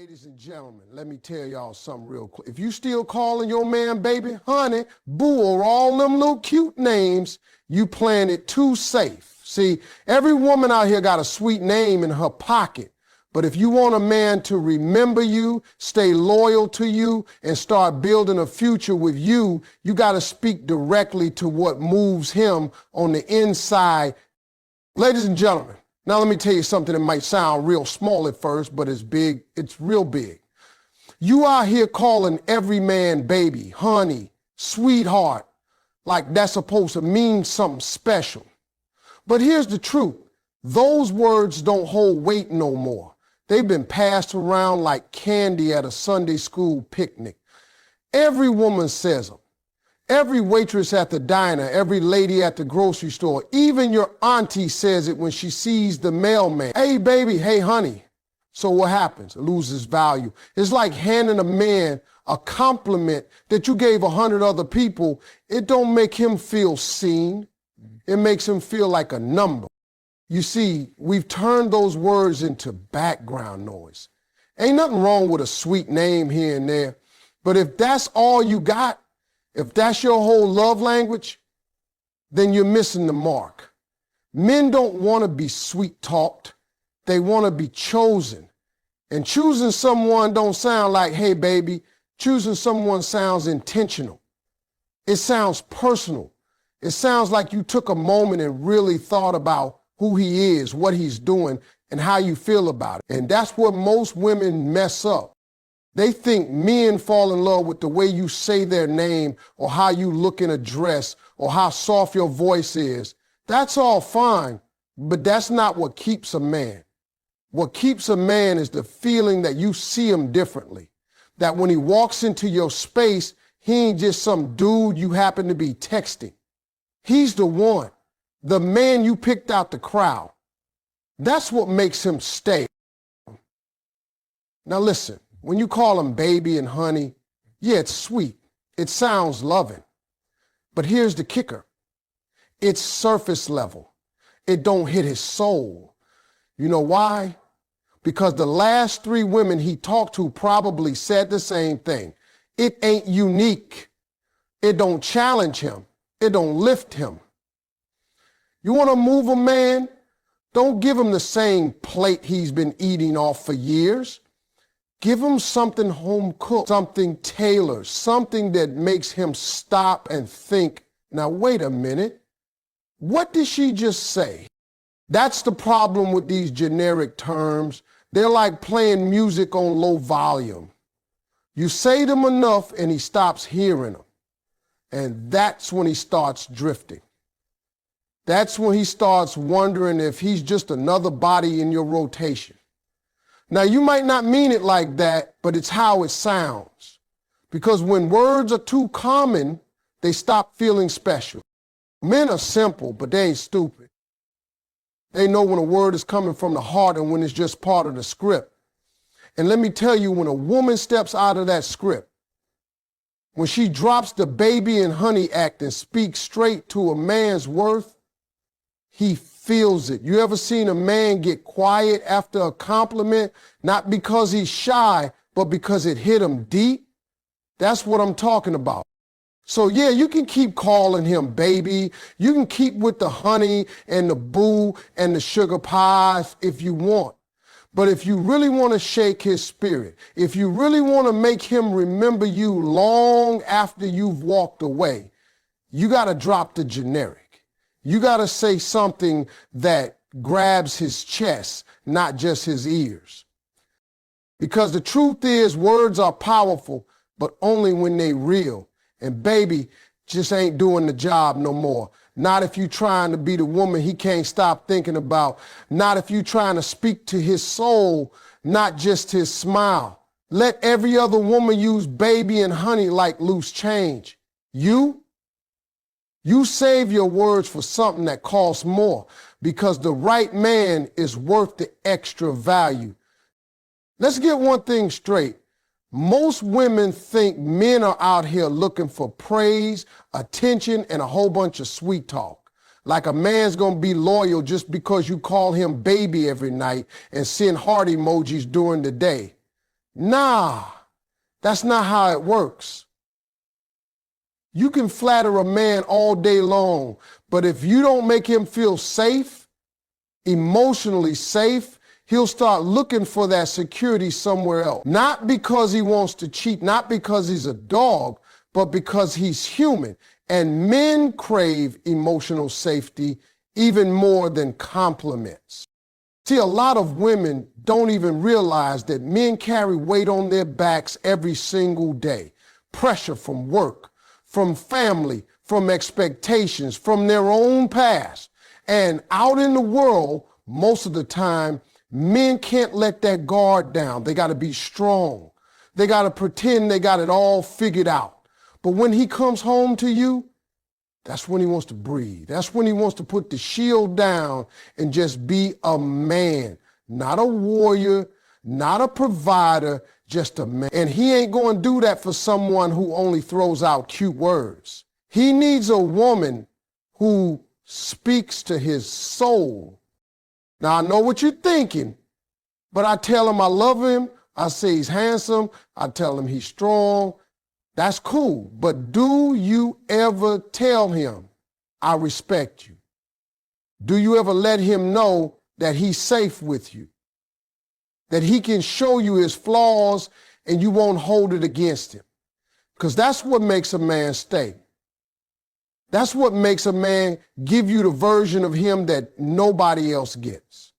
Ladies and gentlemen, let me tell y'all something real quick. If you still calling your man baby, honey, boo, or all them little cute names, you playing it too safe. See, every woman out here got a sweet name in her pocket. But if you want a man to remember you, stay loyal to you, and start building a future with you, you got to speak directly to what moves him on the inside. Ladies and gentlemen, now let me tell you something that might sound real small at first, but it's big. It's real big. You out here calling every man baby, honey, sweetheart, like that's supposed to mean something special. But here's the truth. Those words don't hold weight no more. They've been passed around like candy at a Sunday school picnic. Every woman says them. Every waitress at the diner, every lady at the grocery store, even your auntie says it when she sees the mailman. Hey, baby, hey, honey. So what happens? It loses value. It's like handing a man a compliment that you gave 100 other people. It don't make him feel seen. It makes him feel like a number. You see, we've turned those words into background noise. Ain't nothing wrong with a sweet name here and there, but if that's all you got, if that's your whole love language, then you're missing the mark. Men don't want to be sweet-talked. They want to be chosen. And choosing someone don't sound like, hey, baby. Choosing someone sounds intentional. It sounds personal. It sounds like you took a moment and really thought about who he is, what he's doing, and how you feel about it. And that's where most women mess up. They think men fall in love with the way you say their name or how you look in a dress or how soft your voice is. That's all fine, but that's not what keeps a man. What keeps a man is the feeling that you see him differently, that when he walks into your space, he ain't just some dude you happen to be texting. He's the one, the man you picked out the crowd. That's what makes him stay. Now listen. When you call him baby and honey, yeah, it's sweet. It sounds loving. But here's the kicker. It's surface level. It don't hit his soul. You know why? Because the last 3 women he talked to probably said the same thing. It ain't unique. It don't challenge him. It don't lift him. You want to move a man? Don't give him the same plate he's been eating off for years. Give him something home cooked, something tailored, something that makes him stop and think, now wait a minute, what did she just say? That's the problem with these generic terms. They're like playing music on low volume. You say them enough and he stops hearing them. And that's when he starts drifting. That's when he starts wondering if he's just another body in your rotation. Now, you might not mean it like that, but it's how it sounds. Because when words are too common, they stop feeling special. Men are simple, but they ain't stupid. They know when a word is coming from the heart and when it's just part of the script. And let me tell you, when a woman steps out of that script, when she drops the baby and honey act and speaks straight to a man's worth, he feels it. You ever seen a man get quiet after a compliment, not because he's shy, but because it hit him deep? That's what I'm talking about. So yeah, you can keep calling him baby. You can keep with the honey and the boo and the sugar pies if you want. But if you really want to shake his spirit, if you really want to make him remember you long after you've walked away, you got to drop the generic. You got to say something that grabs his chest, not just his ears. Because the truth is, words are powerful, but only when they real. And baby just ain't doing the job no more. Not if you trying to be the woman he can't stop thinking about. Not if you trying to speak to his soul, not just his smile. Let every other woman use baby and honey like loose change. You save your words for something that costs more because the right man is worth the extra value. Let's get one thing straight. Most women think men are out here looking for praise, attention, and a whole bunch of sweet talk. Like a man's gonna be loyal just because you call him baby every night and send heart emojis during the day. Nah, that's not how it works. You can flatter a man all day long, but if you don't make him feel safe, emotionally safe, he'll start looking for that security somewhere else. Not because he wants to cheat, not because he's a dog, but because he's human. And men crave emotional safety even more than compliments. See, a lot of women don't even realize that men carry weight on their backs every single day. Pressure from work, from family, from expectations, from their own past. And out in the world, most of the time, men can't let that guard down. They got to be strong. They got to pretend they got it all figured out. But when he comes home to you, that's when he wants to breathe. That's when he wants to put the shield down and just be a man, not a warrior, not a provider, just a man. And he ain't going to do that for someone who only throws out cute words. He needs a woman who speaks to his soul. Now, I know what you're thinking, but I tell him I love him. I say he's handsome. I tell him he's strong. That's cool. But do you ever tell him, I respect you? Do you ever let him know that he's safe with you? That he can show you his flaws and you won't hold it against him? Because that's what makes a man stay. That's what makes a man give you the version of him that nobody else gets.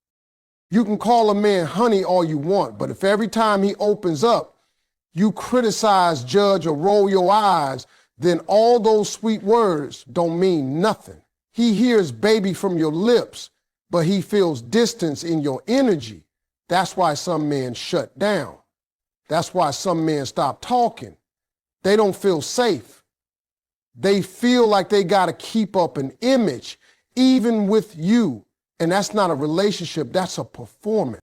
You can call a man honey all you want, but if every time he opens up, you criticize, judge, or roll your eyes, then all those sweet words don't mean nothing. He hears baby from your lips, but he feels distance in your energy. That's why some men shut down. That's why some men stop talking. They don't feel safe. They feel like they got to keep up an image, even with you. And that's not a relationship, that's a performance.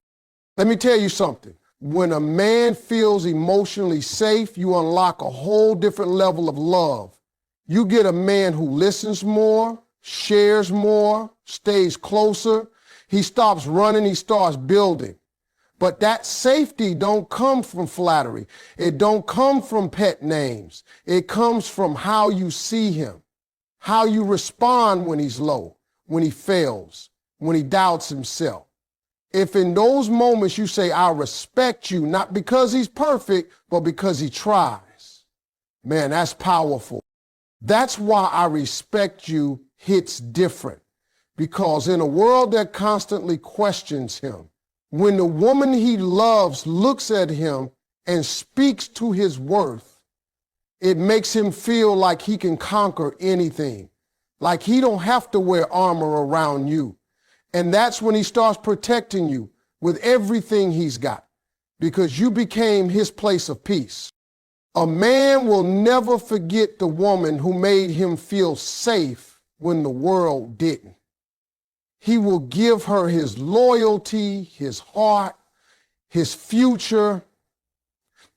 Let me tell you something. When a man feels emotionally safe, you unlock a whole different level of love. You get a man who listens more, shares more, stays closer. He stops running, he starts building. But that safety don't come from flattery. It don't come from pet names. It comes from how you see him, how you respond when he's low, when he fails, when he doubts himself. If in those moments you say, I respect you, not because he's perfect, but because he tries, man, that's powerful. That's why I respect you hits different. Because in a world that constantly questions him, when the woman he loves looks at him and speaks to his worth, it makes him feel like he can conquer anything, like he don't have to wear armor around you. And that's when he starts protecting you with everything he's got, because you became his place of peace. A man will never forget the woman who made him feel safe when the world didn't. He will give her his loyalty, his heart, his future.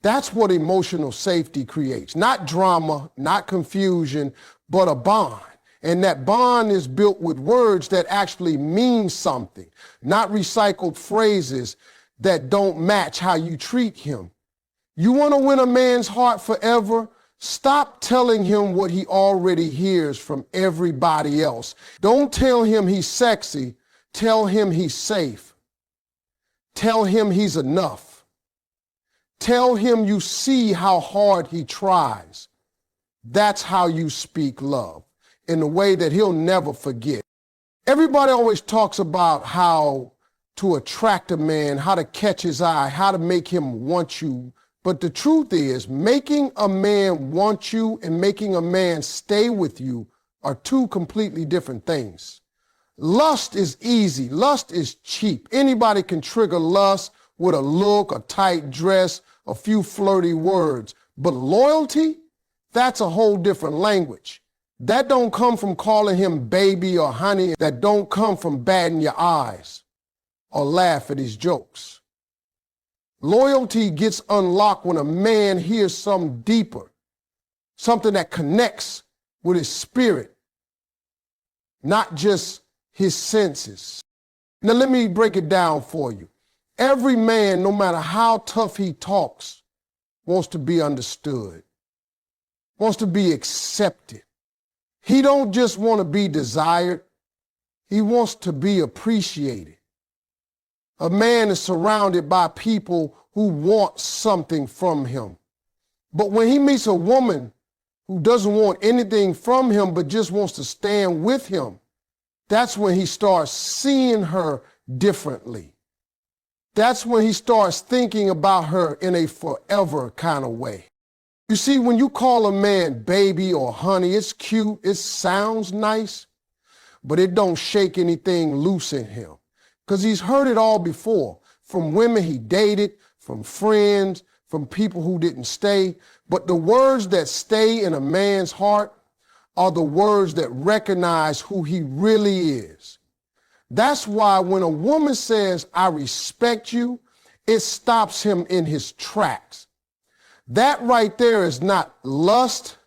That's what emotional safety creates. Not drama, not confusion, but a bond. And that bond is built with words that actually mean something, not recycled phrases that don't match how you treat him. You want to win a man's heart forever? Stop telling him what he already hears from everybody else. Don't tell him he's sexy. Tell him he's safe. Tell him he's enough. Tell him you see how hard he tries. That's how you speak love, in a way that he'll never forget. Everybody always talks about how to attract a man, how to catch his eye, how to make him want you. But the truth is, making a man want you and making a man stay with you are two completely different things. Lust is easy. Lust is cheap. Anybody can trigger lust with a look, a tight dress, a few flirty words. But loyalty, that's a whole different language. That don't come from calling him baby or honey. That don't come from batting your eyes or laugh at his jokes. Loyalty gets unlocked when a man hears something deeper, something that connects with his spirit, not just his senses. Now let me break it down for you. Every man, no matter how tough he talks, wants to be understood, wants to be accepted. He don't just want to be desired, he wants to be appreciated. A man is surrounded by people who want something from him. But when he meets a woman who doesn't want anything from him but just wants to stand with him, that's when he starts seeing her differently. That's when he starts thinking about her in a forever kind of way. You see, when you call a man baby or honey, it's cute, it sounds nice, but it don't shake anything loose in him. Because he's heard it all before, from women he dated, from friends, from people who didn't stay. But the words that stay in a man's heart are the words that recognize who he really is. That's why when a woman says, I respect you, it stops him in his tracks. That right there is not lust,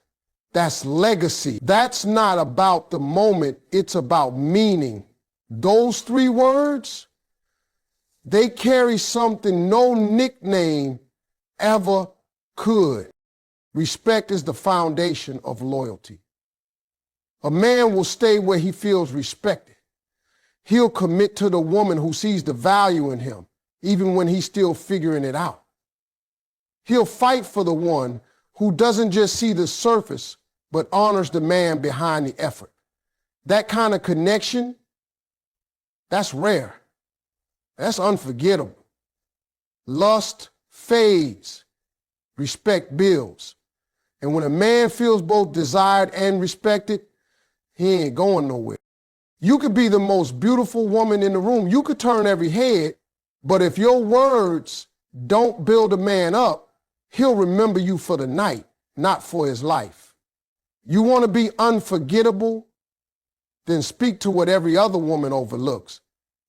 that's legacy. That's not about the moment, it's about meaning. Those three words, they carry something no nickname ever could. Respect is the foundation of loyalty. A man will stay where he feels respected. He'll commit to the woman who sees the value in him, even when he's still figuring it out. He'll fight for the one who doesn't just see the surface, but honors the man behind the effort. That kind of connection, that's rare. That's unforgettable. Lust fades. Respect builds. And when a man feels both desired and respected, he ain't going nowhere. You could be the most beautiful woman in the room. You could turn every head, but if your words don't build a man up, he'll remember you for the night, not for his life. You want to be unforgettable? Then speak to what every other woman overlooks.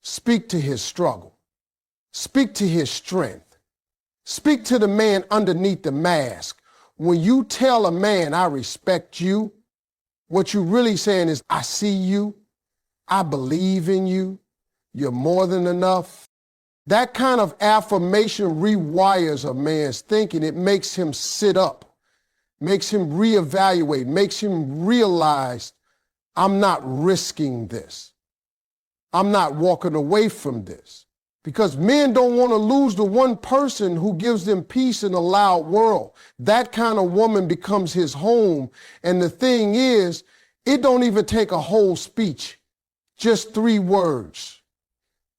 Speak to his struggle. Speak to his strength. Speak to the man underneath the mask. When you tell a man, I respect you, what you're really saying is, I see you, I believe in you, you're more than enough. That kind of affirmation rewires a man's thinking. It makes him sit up, makes him reevaluate, makes him realize, I'm not risking this. I'm not walking away from this. Because men don't want to lose the one person who gives them peace in a loud world. That kind of woman becomes his home. And the thing is, it don't even take a whole speech, just 3 words.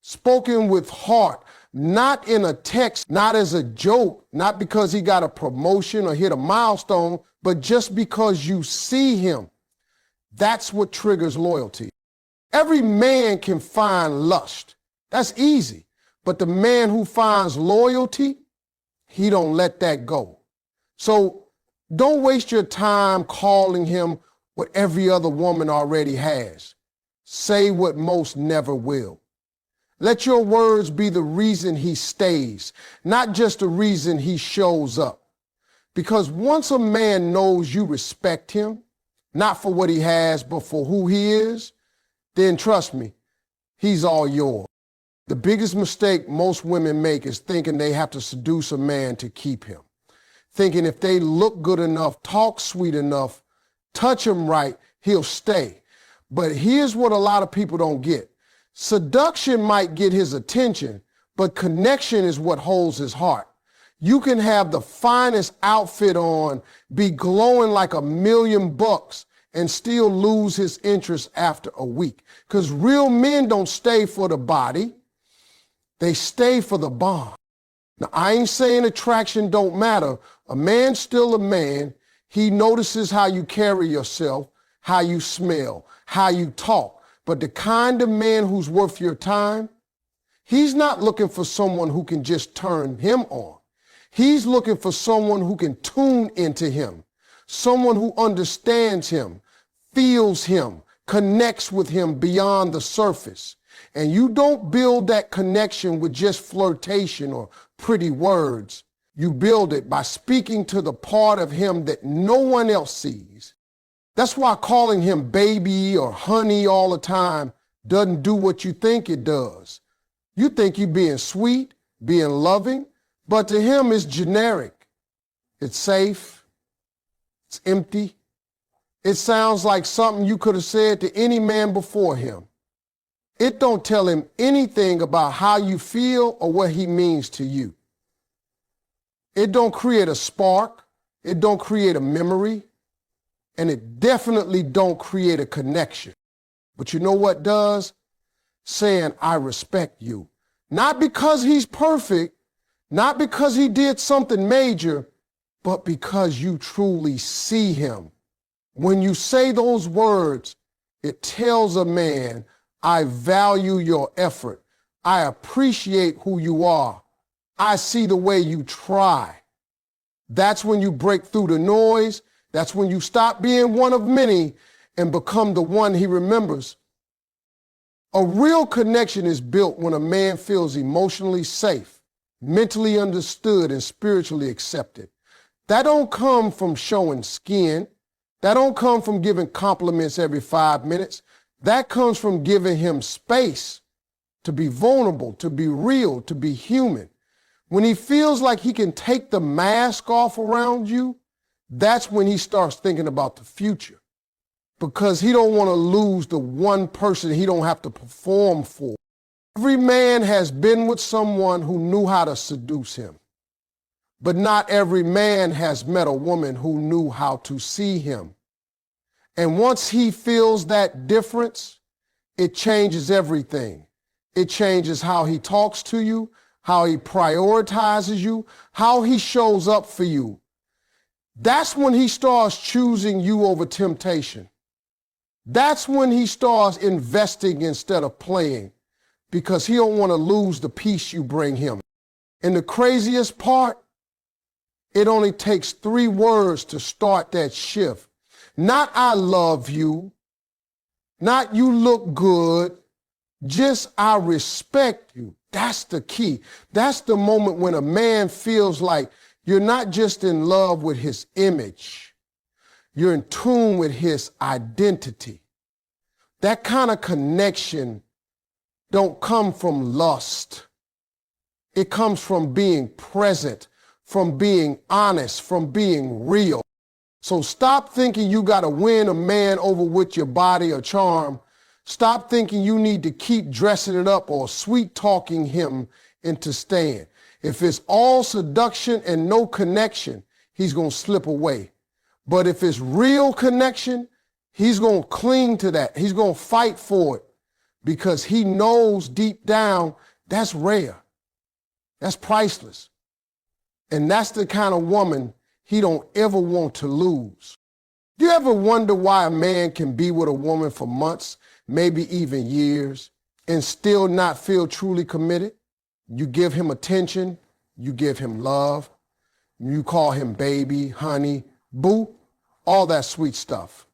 Spoken with heart, not in a text, not as a joke, not because he got a promotion or hit a milestone, but just because you see him. That's what triggers loyalty. Every man can find lust. That's easy. But the man who finds loyalty, he don't let that go. So don't waste your time calling him what every other woman already has. Say what most never will. Let your words be the reason he stays, not just the reason he shows up. Because once a man knows you respect him, not for what he has, but for who he is, then trust me, he's all yours. The biggest mistake most women make is thinking they have to seduce a man to keep him. Thinking if they look good enough, talk sweet enough, touch him right, he'll stay. But here's what a lot of people don't get. Seduction might get his attention, but connection is what holds his heart. You can have the finest outfit on, be glowing like $1,000,000, and still lose his interest after a week. Because real men don't stay for the body. They stay for the bond. Now, I ain't saying attraction don't matter. A man's still a man. He notices how you carry yourself, how you smell, how you talk. But the kind of man who's worth your time, he's not looking for someone who can just turn him on. He's looking for someone who can tune into him, someone who understands him, feels him, connects with him beyond the surface. And you don't build that connection with just flirtation or pretty words. You build it by speaking to the part of him that no one else sees. That's why calling him baby or honey all the time doesn't do what you think it does. You think you're being sweet, being loving, but to him it's generic. It's safe. It's empty. It sounds like something you could have said to any man before him. It don't tell him anything about how you feel or what he means to you. It don't create a spark. It don't create a memory. And it definitely don't create a connection. But you know what does? Saying, I respect you. Not because he's perfect, not because he did something major, but because you truly see him. When you say those words, it tells a man, I value your effort. I appreciate who you are. I see the way you try. That's when you break through the noise. That's when you stop being one of many and become the one he remembers. A real connection is built when a man feels emotionally safe, mentally understood, and spiritually accepted. That don't come from showing skin. That don't come from giving compliments every 5 minutes. That comes from giving him space to be vulnerable, to be real, to be human. When he feels like he can take the mask off around you, that's when he starts thinking about the future, because he don't want to lose the one person he don't have to perform for. Every man has been with someone who knew how to seduce him, but not every man has met a woman who knew how to see him. And once he feels that difference, it changes everything. It changes how he talks to you, how he prioritizes you, how he shows up for you. That's when he starts choosing you over temptation. That's when he starts investing instead of playing, because he don't want to lose the peace you bring him. And the craziest part, it only takes 3 words to start that shift. Not I love you, not you look good, just I respect you. That's the key. That's the moment when a man feels like you're not just in love with his image, you're in tune with his identity. That kind of connection don't come from lust. It comes from being present, from being honest, from being real. So stop thinking you got to win a man over with your body or charm. Stop thinking you need to keep dressing it up or sweet talking him into staying. If it's all seduction and no connection, he's going to slip away. But if it's real connection, he's going to cling to that. He's going to fight for it, because he knows deep down that's rare. That's priceless. And that's the kind of woman he don't ever want to lose. Do you ever wonder why a man can be with a woman for months, maybe even years, and still not feel truly committed? You give him attention, you give him love, you call him baby, honey, boo, all that sweet stuff.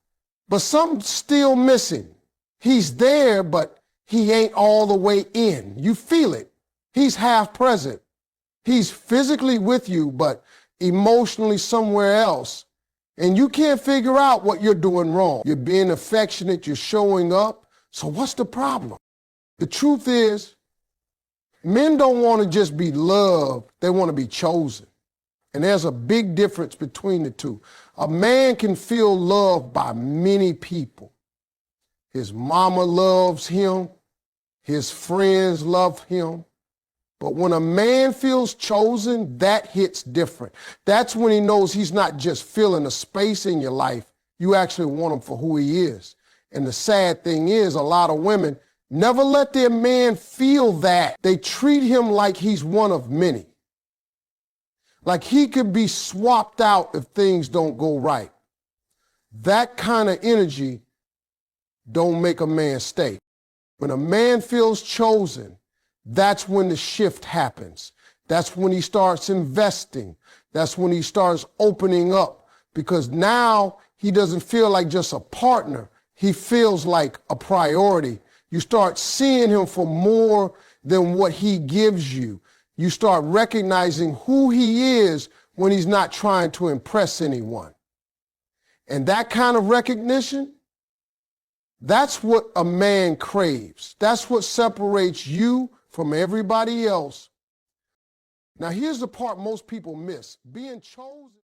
But something's still missing. He's there, but he ain't all the way in. You feel it. He's half present. He's physically with you, but emotionally somewhere else. And you can't figure out what you're doing wrong. You're being affectionate, you're showing up. So what's the problem? The truth is, men don't want to just be loved, they want to be chosen. And there's a big difference between the two. A man can feel loved by many people. His mama loves him, his friends love him. But when a man feels chosen, that hits different. That's when he knows he's not just filling a space in your life. You actually want him for who he is. And the sad thing is, a lot of women never let their man feel that. They treat him like he's one of many. Like he could be swapped out if things don't go right. That kind of energy don't make a man stay. When a man feels chosen, that's when the shift happens. That's when he starts investing. That's when he starts opening up, because now he doesn't feel like just a partner. He feels like a priority. You start seeing him for more than what he gives you. You start recognizing who he is when he's not trying to impress anyone. And that kind of recognition, that's what a man craves. That's what separates you from everybody else. Now, here's the part most people miss. Being chosen